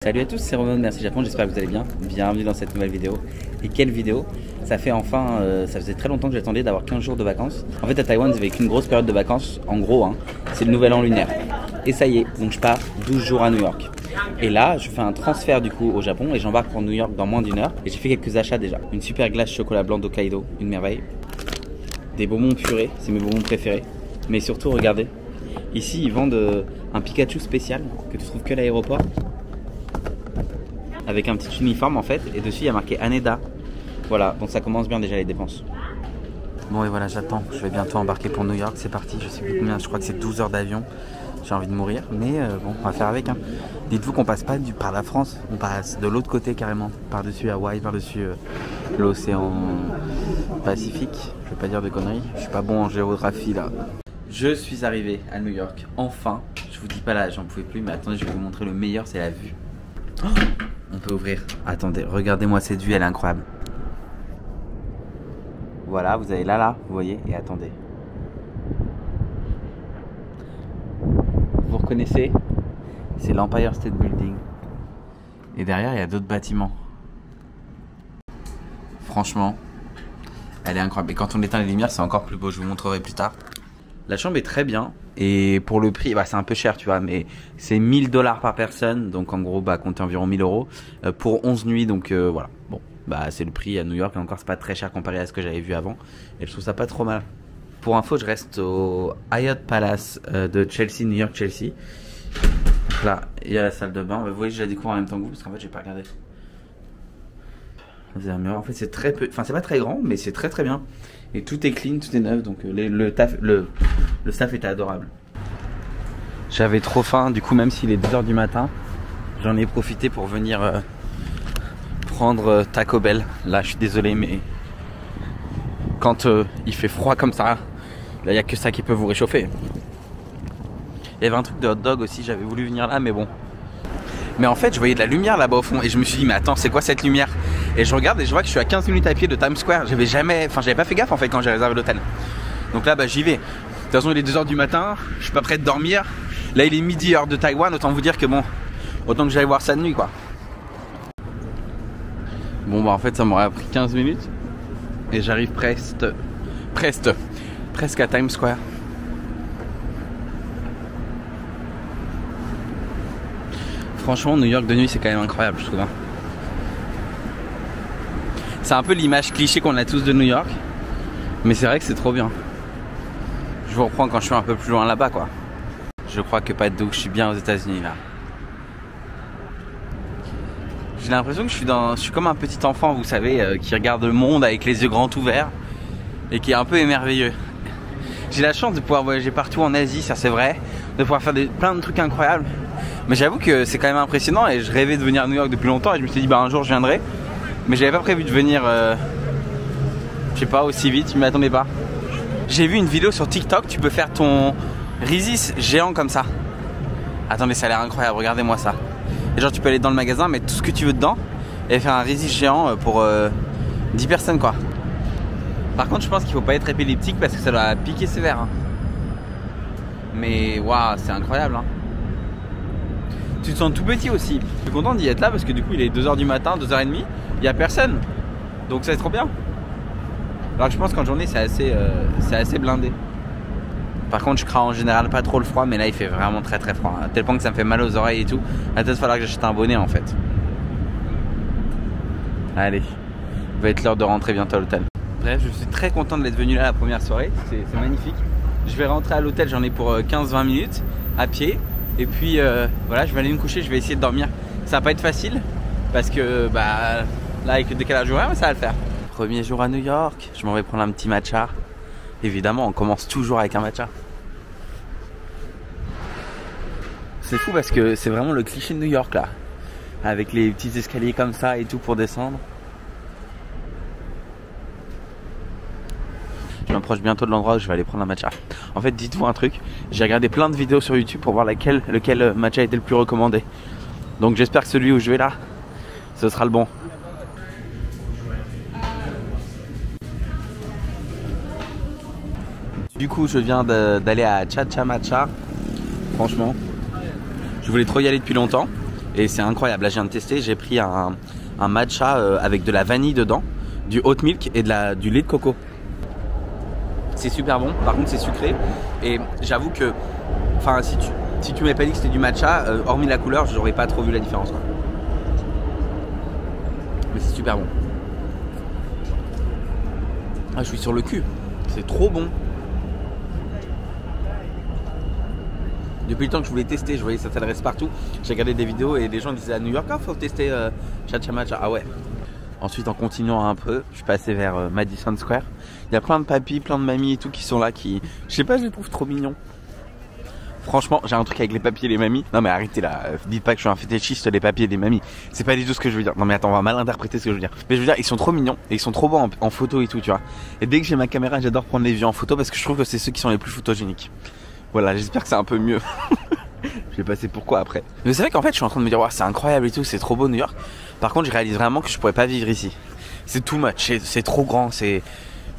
Salut à tous, c'est Romain de Merci Japon, j'espère que vous allez bien. Bienvenue dans cette nouvelle vidéo. Et quelle vidéo! Ça fait enfin, ça faisait très longtemps que j'attendais d'avoir 15 jours de vacances. En fait à Taïwan, vous avez qu'une grosse période de vacances, en gros, hein, c'est le nouvel an lunaire. Et ça y est, donc je pars 12 jours à New York. Et là, je fais un transfert du coup au Japon et j'embarque pour New York dans moins d'une heure. Et j'ai fait quelques achats déjà. Une super glace chocolat blanc d'Hokkaido, une merveille. Des bonbons purés, c'est mes bonbons préférés. Mais surtout, regardez, ici ils vendent un Pikachu spécial que tu trouves que à l'aéroport. Avec un petit uniforme en fait, et dessus il y a marqué Haneda. Voilà, donc ça commence bien déjà les dépenses. Bon et voilà, j'attends, je vais bientôt embarquer pour New York, c'est parti, je sais plus combien, je crois que c'est 12 heures d'avion. J'ai envie de mourir, mais bon, on va faire avec hein. Dites-vous qu'on passe pas par la France, on passe de l'autre côté carrément, par-dessus Hawaï, par-dessus l'océan Pacifique. Je vais pas dire de conneries, je suis pas bon en géographie là. Je suis arrivé à New York, enfin. Je vous dis pas là, j'en pouvais plus, mais attendez, je vais vous montrer le meilleur, c'est la vue. Oh, on peut ouvrir. Attendez, regardez-moi cette vue, elle est incroyable. Voilà, vous avez là, vous voyez, et attendez. Vous reconnaissez? C'est l'Empire State Building. Et derrière, il y a d'autres bâtiments. Franchement, elle est incroyable. Et quand on éteint les lumières, c'est encore plus beau, je vous montrerai plus tard. La chambre est très bien et pour le prix, bah, c'est un peu cher tu vois, mais c'est 1000 $ par personne, donc en gros bah comptez environ 1000 € pour 11 nuits, donc voilà. Bon, bah c'est le prix à New York et encore c'est pas très cher comparé à ce que j'avais vu avant et je trouve ça pas trop mal. Pour info, je reste au Hyatt Palace de Chelsea, New York Chelsea. Donc là, il y a la salle de bain, vous voyez je la découvre en même temps que vous parce qu'en fait j'ai pas regardé. Vous avez un miroir, en fait c'est très peu, enfin c'est pas très grand mais c'est très bien. Et tout est clean, tout est neuf, donc le staff était adorable. J'avais trop faim, du coup même s'il est 2 h du matin, j'en ai profité pour venir prendre Taco Bell. Là je suis désolé mais quand il fait froid comme ça, là il n'y a que ça qui peut vous réchauffer. Il y avait un truc de hot dog aussi, j'avais voulu venir là mais bon. Mais en fait je voyais de la lumière là-bas au fond et je me suis dit mais attends c'est quoi cette lumière? Et je regarde et je vois que je suis à 15 minutes à pied de Times Square. J'avais pas fait gaffe en fait quand j'ai réservé l'hôtel. Donc là bah j'y vais. De toute façon il est 2 h du matin, je suis pas prêt de dormir. Là il est midi heure de Taïwan, autant vous dire que bon, autant que j'aille voir ça de nuit quoi. Bon bah en fait ça m'aurait pris 15 minutes. Et j'arrive presque à Times Square. Franchement, New York de nuit, c'est quand même incroyable, je trouve. C'est un peu l'image cliché qu'on a tous de New York. Mais c'est vrai que c'est trop bien. Je vous reprends quand je suis un peu plus loin là-bas, quoi. Je crois que pas de doute, je suis bien aux États-Unis là. J'ai l'impression que je suis comme un petit enfant, vous savez, qui regarde le monde avec les yeux grands ouverts. Et qui est un peu émerveilleux. J'ai la chance de pouvoir voyager partout en Asie, ça c'est vrai. De pouvoir faire plein de trucs incroyables. Mais j'avoue que c'est quand même impressionnant et je rêvais de venir à New York depuis longtemps et je me suis dit bah un jour je viendrai. Mais j'avais pas prévu de venir je sais pas aussi vite, je m'y attendais pas. J'ai vu une vidéo sur TikTok, tu peux faire ton Reese's géant comme ça. Attendez, ça a l'air incroyable, regardez-moi ça. Et genre tu peux aller dans le magasin, mettre tout ce que tu veux dedans et faire un Reese's géant pour 10 personnes quoi. Par contre je pense qu'il faut pas être épileptique parce que ça doit piquer sévère hein. Mais waouh, c'est incroyable hein. Tu te sens tout petit aussi. Je suis content d'y être là parce que du coup il est 2 h du matin, 2 h 30, il n'y a personne. Donc ça c'est trop bien. Alors que je pense qu'en journée c'est assez blindé. Par contre je crains en général pas trop le froid, mais là il fait vraiment très froid. À tel point que ça me fait mal aux oreilles et tout. Il va peut-être falloir que j'achète un bonnet en fait. Allez, il va être l'heure de rentrer bientôt à l'hôtel. Bref, je suis très content d'être venu là la première soirée, c'est magnifique. Je vais rentrer à l'hôtel, j'en ai pour 15-20 minutes à pied. Et puis voilà, je vais aller me coucher, je vais essayer de dormir. Ça va pas être facile parce que bah là avec le décalage horaire, mais ça va le faire. Premier jour à New York, je m'en vais prendre un petit matcha. Évidemment, on commence toujours avec un matcha. C'est fou parce que c'est vraiment le cliché de New York là. Avec les petits escaliers comme ça et tout pour descendre. Je m'approche bientôt de l'endroit où je vais aller prendre un matcha. En fait, dites-vous un truc, j'ai regardé plein de vidéos sur YouTube pour voir lequel matcha était le plus recommandé. Donc j'espère que celui où je vais là, ce sera le bon. Du coup, je viens d'aller à Cha Cha Matcha. Franchement, je voulais trop y aller depuis longtemps. Et c'est incroyable. Là, je viens de tester. J'ai pris un matcha avec de la vanille dedans, du oat milk et du lait de coco. C'est super bon. Par contre, c'est sucré. Et j'avoue que, enfin, si tu m'avais pas dit que c'était du matcha, hormis la couleur, j'aurais pas trop vu la différence, quoi. Mais c'est super bon. Ah, je suis sur le cul. C'est trop bon. Depuis le temps que je voulais tester, je voyais que ça s'adresse partout. J'ai regardé des vidéos et des gens disaient à New York, ah, faut tester Chacha Matcha. Ah ouais. Ensuite, en continuant un peu, je suis passé vers Madison Square. Il y a plein de papis, plein de mamies et tout qui sont là, qui, je sais pas, je les trouve trop mignons. Franchement, j'ai un truc avec les papis et les mamies. Non mais arrêtez là, dites pas que je suis un fétichiste des papis et des mamies. C'est pas du tout ce que je veux dire. Non mais attends, on va mal interpréter ce que je veux dire. Mais je veux dire, ils sont trop mignons et ils sont trop bons en photo et tout, tu vois. Et dès que j'ai ma caméra, j'adore prendre les vues en photo parce que je trouve que c'est ceux qui sont les plus photogéniques. Voilà, j'espère que c'est un peu mieux. Je vais passer pourquoi après. Mais c'est vrai qu'en fait, je suis en train de me dire, ouais, c'est incroyable et tout, c'est trop beau New York. Par contre, je réalise vraiment que je pourrais pas vivre ici. C'est too much, c'est trop grand, c'est...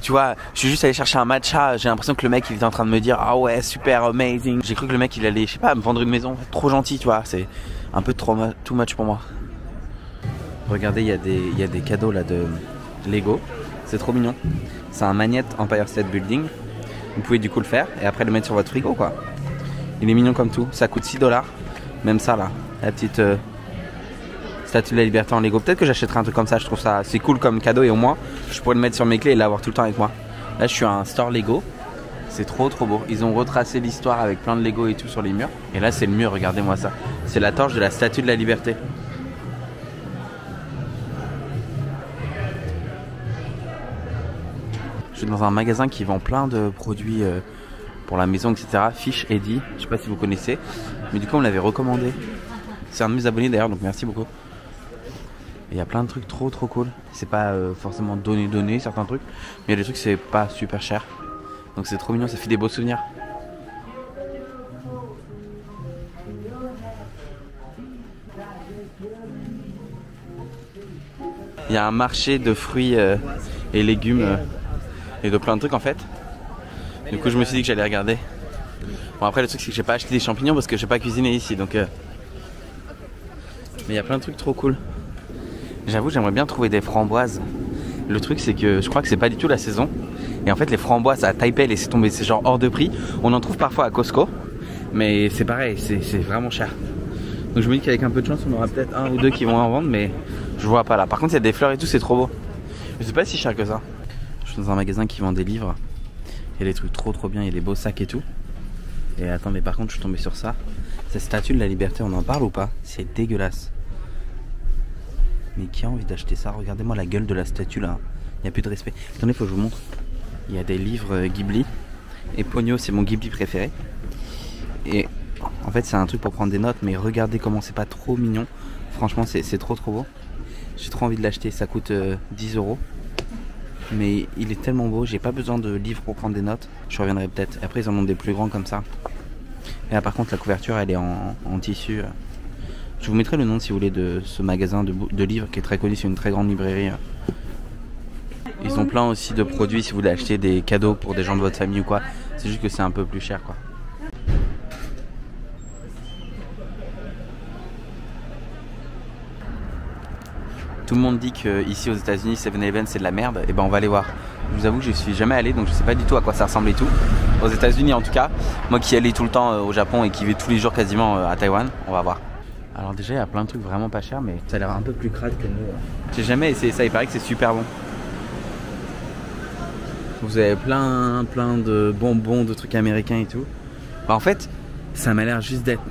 Tu vois, je suis juste allé chercher un matcha, j'ai l'impression que le mec il était en train de me dire ah ouais super amazing. J'ai cru que le mec il allait, je sais pas, me vendre une maison, trop gentil, tu vois, c'est un peu trop too much pour moi. Regardez, il y a des cadeaux là de Lego, c'est trop mignon. C'est un magnète Empire State Building, vous pouvez du coup le faire et après le mettre sur votre frigo quoi. Il est mignon comme tout, ça coûte 6 $, même ça là, la petite Statue de la Liberté en Lego. Peut-être que j'achèterai un truc comme ça, je trouve ça c'est cool comme cadeau et au moins je pourrais le mettre sur mes clés et l'avoir tout le temps avec moi. Là je suis à un store Lego, c'est trop beau. Ils ont retracé l'histoire avec plein de Lego et tout sur les murs. Et là c'est le mur, regardez-moi ça. C'est la torche de la Statue de la Liberté. Je suis dans un magasin qui vend plein de produits pour la maison, etc. Fish Eddie, je sais pas si vous connaissez, mais du coup on me l'avait recommandé. C'est un de mes abonnés d'ailleurs, donc merci beaucoup. Il y a plein de trucs trop cool. C'est pas forcément donné certains trucs, mais il y a des trucs c'est pas super cher. Donc c'est trop mignon, ça fait des beaux souvenirs. Il y a un marché de fruits et légumes et de plein de trucs en fait. Du coup je me suis dit que j'allais regarder. Bon après le truc c'est que j'ai pas acheté des champignons parce que j'ai pas cuisiné ici donc mais il y a plein de trucs trop cool. J'avoue j'aimerais bien trouver des framboises. Le truc c'est que je crois que c'est pas du tout la saison. Et en fait les framboises à Taipei laissez tomber, c'est genre hors de prix. On en trouve parfois à Costco. Mais c'est pareil, c'est vraiment cher. Donc je me dis qu'avec un peu de chance on aura peut-être un ou deux qui vont en vendre. Mais je vois pas là. Par contre il y a des fleurs et tout, c'est trop beau. Je sais pas si cher que ça. Je suis dans un magasin qui vend des livres. Il y a des trucs trop bien, il y a des beaux sacs et tout. Et attends mais par contre je suis tombé sur ça. Cette statue de la Liberté, on en parle ou pas? C'est dégueulasse. Mais qui a envie d'acheter ça? Regardez-moi la gueule de la statue là. Il n'y a plus de respect. Attendez, faut que je vous montre. Il y a des livres Ghibli. Et Ponyo, c'est mon Ghibli préféré. Et en fait, c'est un truc pour prendre des notes. Mais regardez comment c'est pas trop mignon. Franchement, c'est trop beau. J'ai trop envie de l'acheter. Ça coûte 10 €. Mais il est tellement beau. J'ai pas besoin de livres pour prendre des notes. Je reviendrai peut-être. Après, ils en ont des plus grands comme ça. Et là, par contre, la couverture, elle est en tissu. Je vous mettrai le nom si vous voulez de ce magasin de livres qui est très connu, c'est une très grande librairie. Ils ont plein aussi de produits si vous voulez acheter des cadeaux pour des gens de votre famille ou quoi. C'est juste que c'est un peu plus cher quoi. Tout le monde dit que ici aux États-Unis 7-Eleven c'est de la merde. Et ben on va aller voir. Je vous avoue que je suis jamais allé donc je sais pas du tout à quoi ça ressemble et tout. Aux États-Unis en tout cas. Moi qui allais tout le temps au Japon et qui vais tous les jours quasiment à Taïwan, on va voir. Alors déjà il y a plein de trucs vraiment pas chers mais ça a l'air un peu plus crade que nous. J'ai jamais essayé ça, il paraît que c'est super bon. Vous avez plein de bonbons, de trucs américains et tout. Bah en fait ça m'a l'air juste d'être...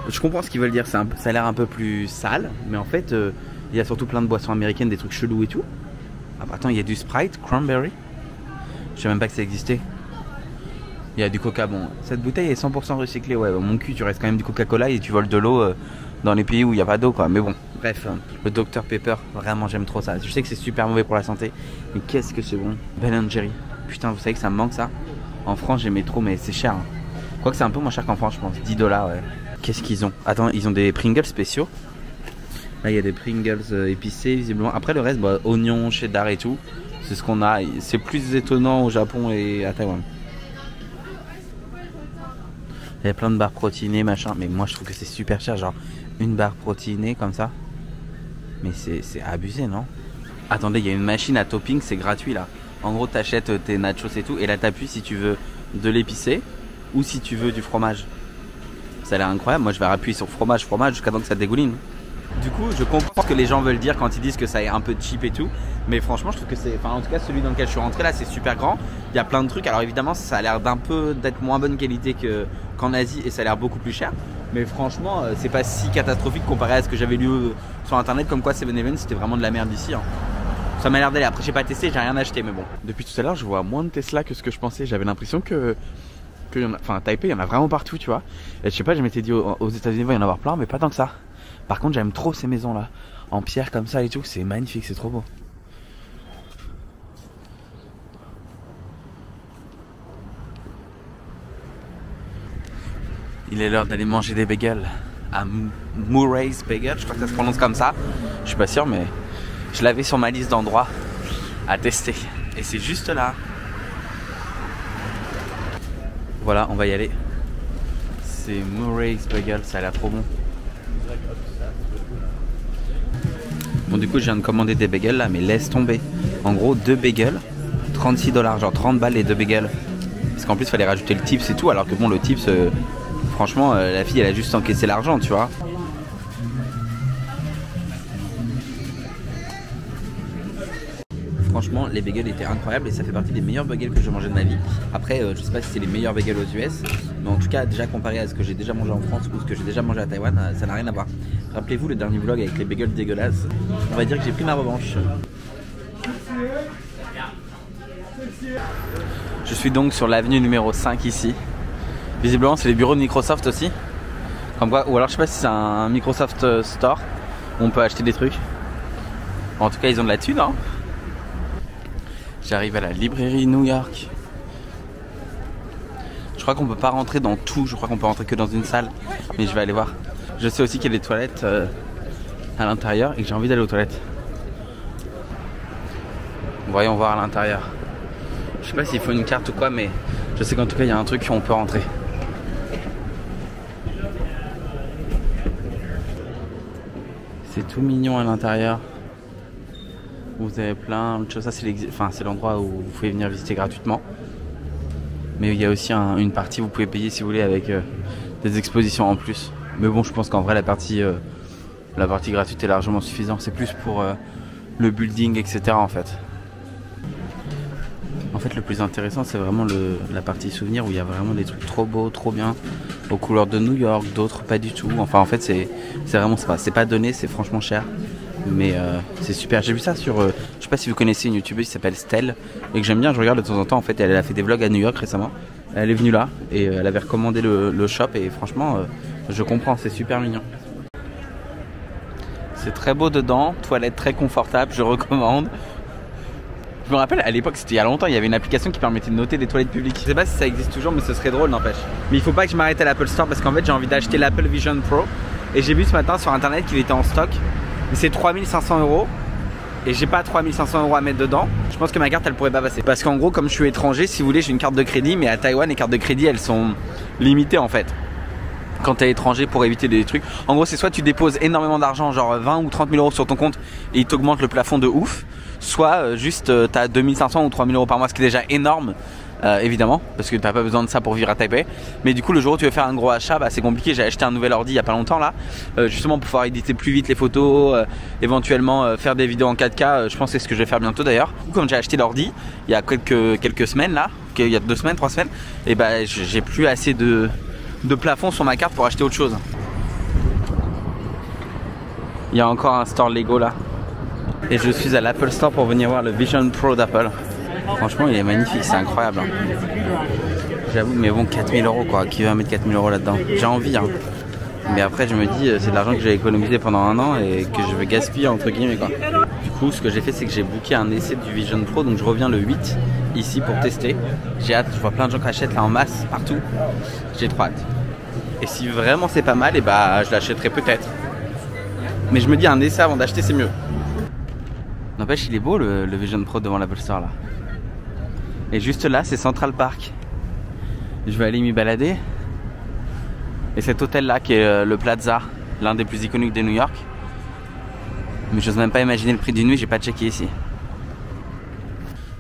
Je comprends ce qu'ils veulent dire, ça a l'air un peu plus sale. Mais en fait il y a surtout plein de boissons américaines, des trucs chelous et tout. Ah bah attends, il y a du Sprite, Cranberry. Je sais même pas que ça existait. Il y a du Coca, bon, cette bouteille est 100% recyclée, ouais, mon cul, tu restes quand même du Coca-Cola et tu voles de l'eau dans les pays où il n'y a pas d'eau, quoi, mais bon, bref, le Dr Pepper, vraiment j'aime trop ça, je sais que c'est super mauvais pour la santé, mais qu'est-ce que c'est bon, Ben & Jerry, putain, vous savez que ça me manque ça, en France j'aimais trop, mais c'est cher, hein. Quoique c'est un peu moins cher qu'en France, je pense, 10 $, ouais. Qu'est-ce qu'ils ont? Attends, ils ont des Pringles spéciaux, là il y a des Pringles épicés, visiblement, après le reste, bah, oignons, cheddar et tout, c'est ce qu'on a, c'est plus étonnant au Japon et à Taïwan. Il y a plein de barres protéinées machin, mais moi je trouve que c'est super cher, genre une barre protéinée comme ça. Mais c'est abusé, non? Attendez, il y a une machine à topping, c'est gratuit là. En gros, t'achètes tes nachos et tout, et là t'appuies si tu veux de l'épicé ou si tu veux du fromage. Ça a l'air incroyable. Moi je vais appuyer sur fromage jusqu'à temps que ça dégouline. Du coup, je comprends ce que les gens veulent dire quand ils disent que ça est un peu cheap et tout. Mais franchement, je trouve que c'est... Enfin, en tout cas, celui dans lequel je suis rentré là, c'est super grand. Il y a plein de trucs. Alors évidemment, ça a l'air d'être moins bonne qualité qu'en Asie et ça a l'air beaucoup plus cher. Mais franchement, c'est pas si catastrophique comparé à ce que j'avais lu sur internet, comme quoi 7-Eleven c'était vraiment de la merde ici. Hein. Ça m'a l'air d'aller. Après, j'ai pas testé, j'ai rien acheté, mais bon. Depuis tout à l'heure, je vois moins de Tesla que ce que je pensais. J'avais l'impression que à Taipei, il y en a vraiment partout, tu vois. Et je sais pas, je m'étais dit aux États-Unis, il va y en avoir plein, mais pas tant que ça. Par contre, j'aime trop ces maisons là, en pierre comme ça et tout. C'est magnifique, c'est trop beau. Il est l'heure d'aller manger des bagels à Murray's Bagel, je crois que ça se prononce comme ça. Je suis pas sûr, mais je l'avais sur ma liste d'endroits à tester. Et c'est juste là. Voilà, on va y aller. C'est Murray's Bagel, ça a l'air trop bon. Bon, du coup, je viens de commander des bagels là, mais laisse tomber. En gros, 2 bagels, $36, genre 30 balles les 2 bagels. Parce qu'en plus, il fallait rajouter le tips et tout, alors que bon, le tips, franchement, la fille, elle a juste encaissé l'argent, tu vois. Franchement, les bagels étaient incroyables et ça fait partie des meilleurs bagels que j'ai mangé de ma vie. Après, je sais pas si c'est les meilleurs bagels aux US, mais en tout cas, déjà comparé à ce que j'ai déjà mangé en France ou ce que j'ai déjà mangé à Taïwan, ça n'a rien à voir. Rappelez-vous le dernier vlog avec les bagels dégueulasses. On va dire que j'ai pris ma revanche. Je suis donc sur l'avenue numéro 5 ici. Visiblement, c'est les bureaux de Microsoft aussi. Comme quoi, ou alors je sais pas si c'est un Microsoft Store où on peut acheter des trucs. En tout cas, ils ont de la thune, hein. J'arrive à la librairie New York. Je crois qu'on peut pas rentrer dans tout, je crois qu'on peut rentrer que dans une salle. Mais je vais aller voir. Je sais aussi qu'il y a des toilettes à l'intérieur et que j'ai envie d'aller aux toilettes. Voyons voir à l'intérieur. Je sais pas s'il faut une carte ou quoi, mais je sais qu'en tout cas il y a un truc où on peut rentrer. C'est tout mignon à l'intérieur. Vous avez plein de choses. Ça c'est l'endroit où vous pouvez venir visiter gratuitement. Mais il y a aussi une partie où vous pouvez payer si vous voulez avec des expositions en plus. Mais bon, je pense qu'en vrai la partie gratuite est largement suffisante. C'est plus pour le building, etc. en fait. En fait, le plus intéressant, c'est vraiment la partie souvenir où il y a vraiment des trucs trop beaux, trop bien, aux couleurs de New York, d'autres pas du tout. Enfin, en fait, c'est vraiment c'est pas donné, c'est franchement cher. Mais c'est super. J'ai vu ça sur, je sais pas si vous connaissez une youtubeuse qui s'appelle Stell et que j'aime bien, je regarde de temps en temps. En fait, elle a fait des vlogs à New York récemment. Elle est venue là et elle avait recommandé le shop et franchement, je comprends, c'est super mignon. C'est très beau dedans, toilette très confortable, je recommande. Je me rappelle à l'époque, c'était il y a longtemps, il y avait une application qui permettait de noter des toilettes publiques. Je sais pas si ça existe toujours, mais ce serait drôle, n'empêche. Mais il faut pas que je m'arrête à l'Apple Store parce qu'en fait j'ai envie d'acheter l'Apple Vision Pro. Et j'ai vu ce matin sur internet qu'il était en stock. Mais c'est 3500 € et j'ai pas 3500 € à mettre dedans. Je pense que ma carte elle pourrait pas passer. Parce qu'en gros, comme je suis étranger, si vous voulez, j'ai une carte de crédit. Mais à Taïwan, les cartes de crédit elles sont limitées en fait. Quand t'es étranger pour éviter des trucs. En gros, c'est soit tu déposes énormément d'argent, genre 20 ou 30 000 € sur ton compte et ils t'augmentent le plafond de ouf. Soit juste t'as 2500 ou 3000 € par mois, ce qui est déjà énorme. Évidemment, parce que t'as pas besoin de ça pour vivre à Taipei. Mais du coup, le jour où tu veux faire un gros achat, bah, c'est compliqué. J'ai acheté un nouvel ordi il y a pas longtemps là, justement pour pouvoir éditer plus vite les photos, éventuellement faire des vidéos en 4K. Je pense que c'est ce que je vais faire bientôt d'ailleurs. Comme j'ai acheté l'ordi il y a quelques semaines là, il y a 2 semaines, 3 semaines, et bah j'ai plus assez de plafond sur ma carte pour acheter autre chose. Il y a encore un store Lego là. Et je suis à l'Apple Store pour venir voir le Vision Pro d'Apple. Franchement, il est magnifique, c'est incroyable. J'avoue, mais bon, 4000 € quoi. Qui va mettre 4000 € là-dedans? J'ai envie, hein. Mais après, je me dis, c'est de l'argent que j'ai économisé pendant un an et que je vais gaspiller, entre guillemets, quoi. Du coup, ce que j'ai fait, c'est que j'ai booké un essai du Vision Pro. Donc, je reviens le 8 ici pour tester. J'ai hâte, je vois plein de gens qui achètent là en masse, partout. J'ai trop hâte. Et si vraiment c'est pas mal, et bah, je l'achèterai peut-être. Mais je me dis, un essai avant d'acheter, c'est mieux. N'empêche, il est beau le Vision Pro devant l'Apple Store là. Et juste là, c'est Central Park. Je vais aller m'y balader. Et cet hôtel là qui est le Plaza, l'un des plus iconiques de New York. Mais j'ose même pas imaginer le prix d'une nuit, j'ai pas checké ici.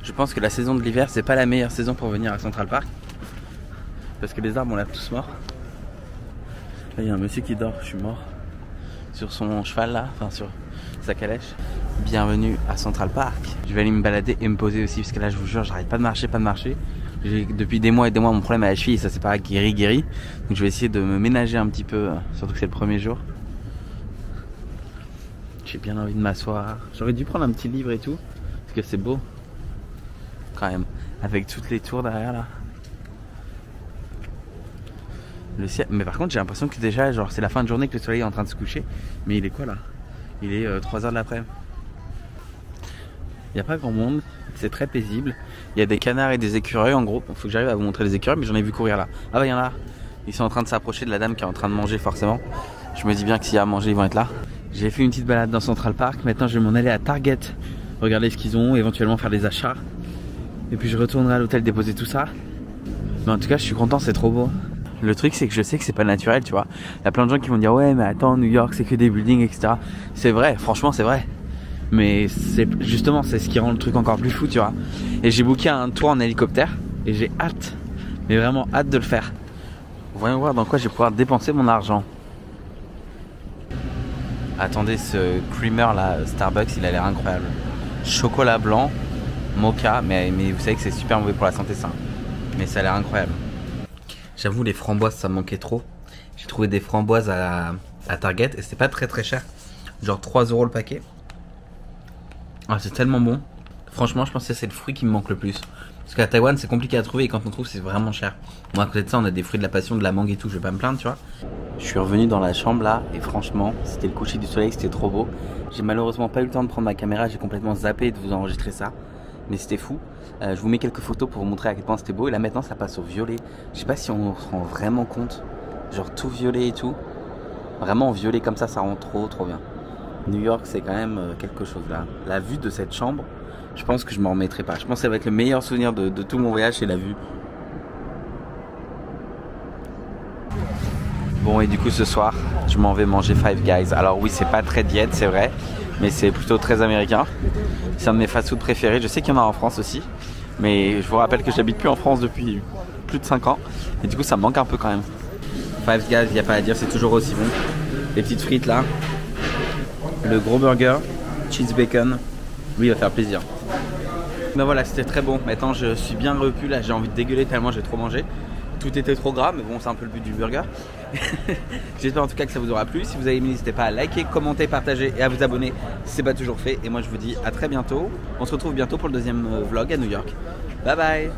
Je pense que la saison de l'hiver, c'est pas la meilleure saison pour venir à Central Park. Parce que les arbres ont l'air tous morts. Là, il y a un monsieur qui dort, je suis mort. Sur son cheval là, enfin sur sa calèche. Bienvenue à Central Park. Je vais aller me balader et me poser aussi parce que là je vous jure j'arrête pas de marcher, J'ai depuis des mois et des mois mon problème à la cheville et ça c'est pas guéri. Donc je vais essayer de me ménager un petit peu, surtout que c'est le premier jour. J'ai bien envie de m'asseoir. J'aurais dû prendre un petit livre et tout parce que c'est beau quand même avec toutes les tours derrière là. Le ciel, mais par contre j'ai l'impression que déjà genre c'est la fin de journée que le soleil est en train de se coucher. Mais il est quoi là? Il est 3h de l'après-midi. Il n'y a pas grand monde, c'est très paisible. Il y a des canards et des écureuils en gros. Il faut que j'arrive à vous montrer les écureuils mais j'en ai vu courir là. Ah bah il y en a. Ils sont en train de s'approcher de la dame qui est en train de manger forcément. Je me dis bien que s'il y a à manger ils vont être là. J'ai fait une petite balade dans Central Park. Maintenant je vais m'en aller à Target. Regarder ce qu'ils ont, éventuellement faire des achats. Et puis je retournerai à l'hôtel déposer tout ça. Mais en tout cas je suis content, c'est trop beau. Le truc c'est que je sais que c'est pas naturel, tu vois. Il y a plein de gens qui vont dire ouais mais attends New York c'est que des buildings etc. C'est vrai, franchement c'est vrai. Mais c'est justement c'est ce qui rend le truc encore plus fou tu vois. Et j'ai booké un tour en hélicoptère et j'ai hâte, mais vraiment hâte de le faire. Voyons voir dans quoi je vais pouvoir dépenser mon argent. Attendez ce creamer là Starbucks il a l'air incroyable. Chocolat blanc, mocha, mais vous savez que c'est super mauvais pour la santé ça. Mais ça a l'air incroyable. J'avoue les framboises ça me manquait trop. J'ai trouvé des framboises à Target et c'était pas très cher. Genre 3 € le paquet. Ah c'est tellement bon. Franchement je pense que c'est le fruit qui me manque le plus. Parce qu'à Taïwan c'est compliqué à trouver et quand on trouve c'est vraiment cher. Moi à côté de ça on a des fruits de la passion, de la mangue et tout, je vais pas me plaindre tu vois. Je suis revenu dans la chambre là et franchement c'était le coucher du soleil, c'était trop beau. J'ai malheureusement pas eu le temps de prendre ma caméra, j'ai complètement zappé de vous enregistrer ça. Mais c'était fou. Je vous mets quelques photos pour vous montrer à quel point c'était beau. Et là maintenant ça passe au violet. Je sais pas si on se rend vraiment compte. Genre tout violet et tout. Vraiment violet comme ça rend trop bien. New York c'est quand même quelque chose là. La vue de cette chambre, je pense que je m'en remettrai pas. Je pense que ça va être le meilleur souvenir de tout mon voyage, c'est la vue. Bon et du coup ce soir je m'en vais manger Five Guys. Alors oui c'est pas très diète c'est vrai, mais c'est plutôt très américain. C'est un de mes fast-food préférés, je sais qu'il y en a en France aussi. Mais je vous rappelle que j'habite plus en France depuis plus de 5 ans. Et du coup ça me manque un peu quand même. Five Guys, il n'y a pas à dire, c'est toujours aussi bon. Les petites frites là. Le gros burger, cheese bacon. Lui il va faire plaisir. Ben voilà c'était très bon. Maintenant je suis bien repu là, j'ai envie de dégueuler tellement j'ai trop mangé. Tout était trop gras, mais bon c'est un peu le but du burger. J'espère en tout cas que ça vous aura plu. Si vous avez aimé, n'hésitez pas à liker, commenter, partager et à vous abonner si c'est pas toujours fait. Et moi je vous dis à très bientôt. On se retrouve bientôt pour le deuxième vlog à New York. Bye bye.